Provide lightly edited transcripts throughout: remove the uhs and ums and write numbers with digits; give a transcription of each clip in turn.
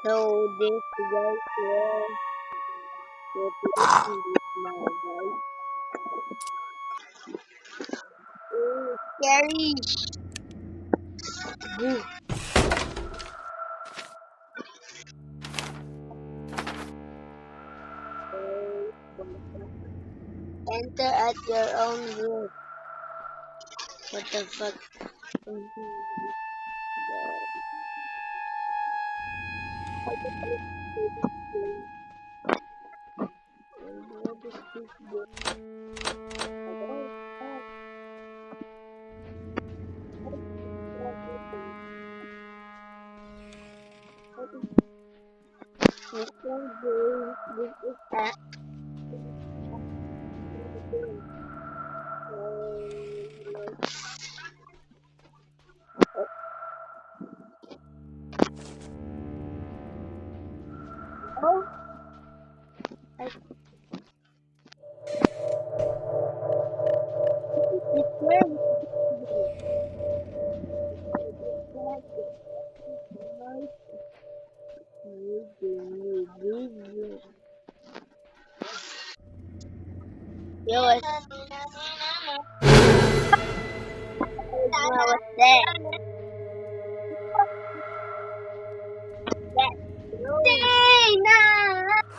So this guys will replacing this now, guys. Oh, scary! Boo. Enter at your own risk. What the fuck? This is at oh, I it's where Yo, what's that? Dana!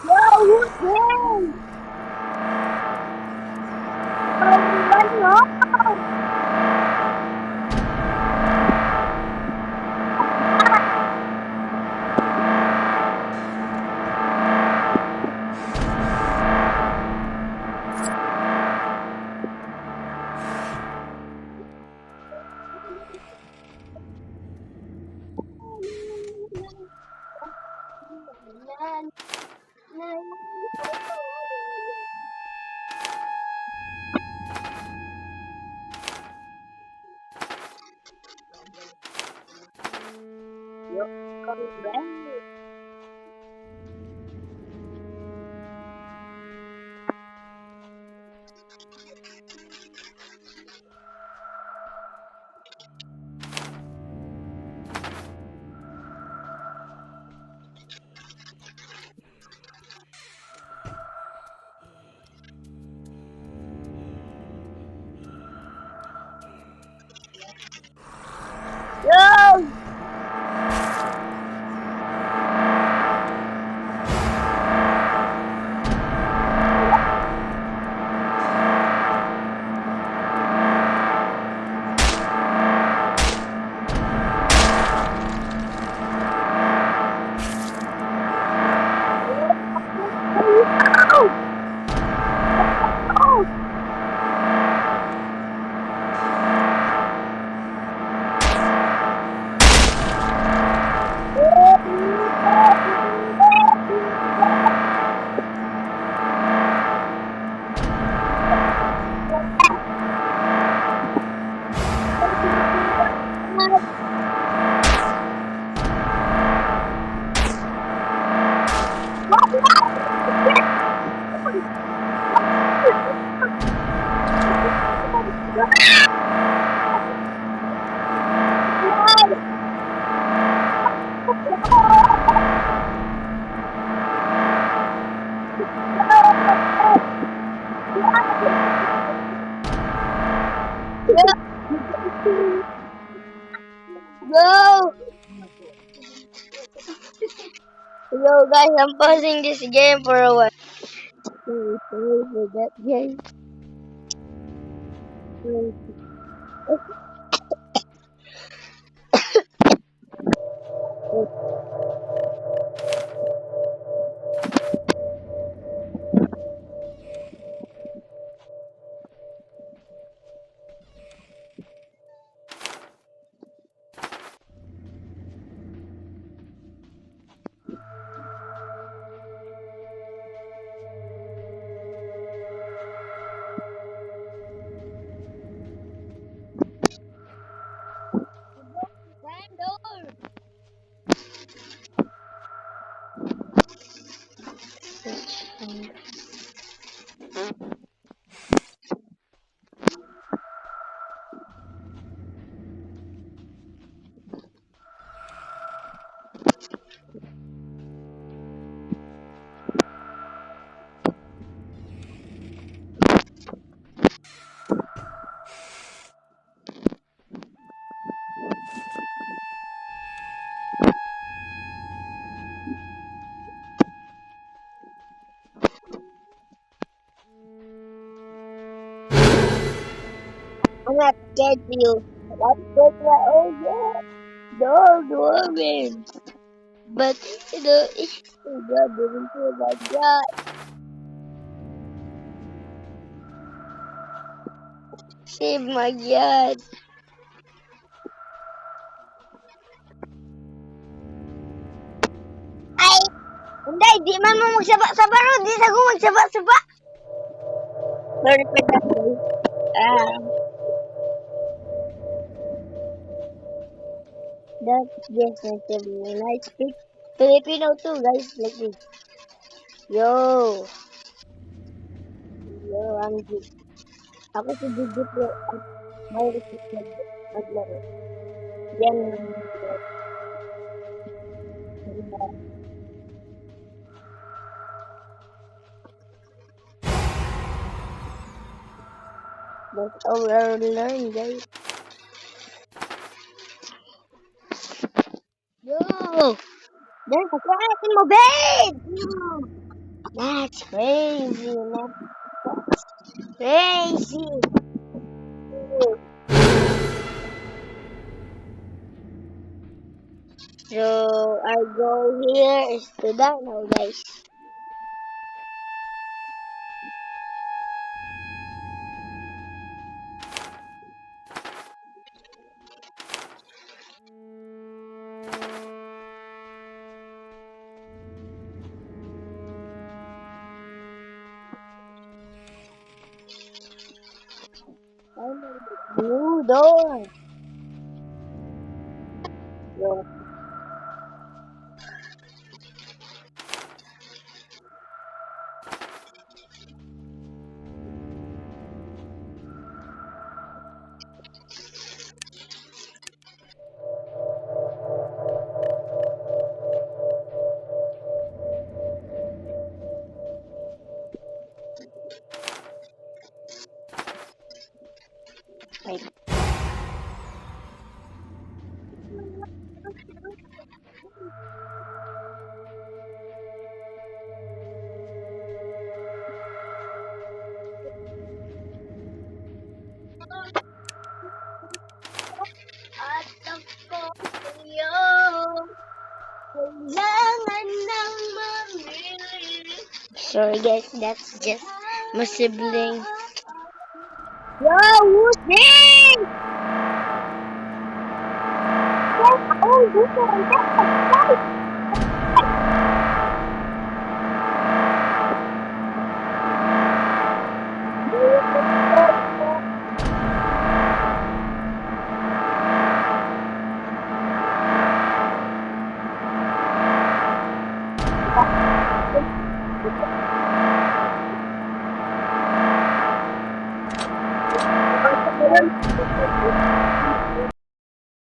Yo, who's there? What's wrong? Yo, come back. Yo! Yo! Yo guys, I'm pausing this game for a while. Sorry for that guys. I'm not scared of you. I'm scared of my old the old woman. But oh God, didn't feel like that. Save my God. Ay, hindi, di man mo magsaba-saba ro. Di sa ko magsaba-saba. Sorry for that, guys. That's just meant to be. And I speak Filipino too, guys. Like this. Yo. Yo, I'm good. Ako si Digit at may repeat naglaro. Yan yung that's all we learn, guys. Yo! There's a cat in my bed! Yo! That's crazy, man. Crazy! So, our goal here is to die now, guys. New door. Yo, wait. Kailangan ng mamili. Sorry guys, that's just my sibling. Yo, who's this? Oh, this one.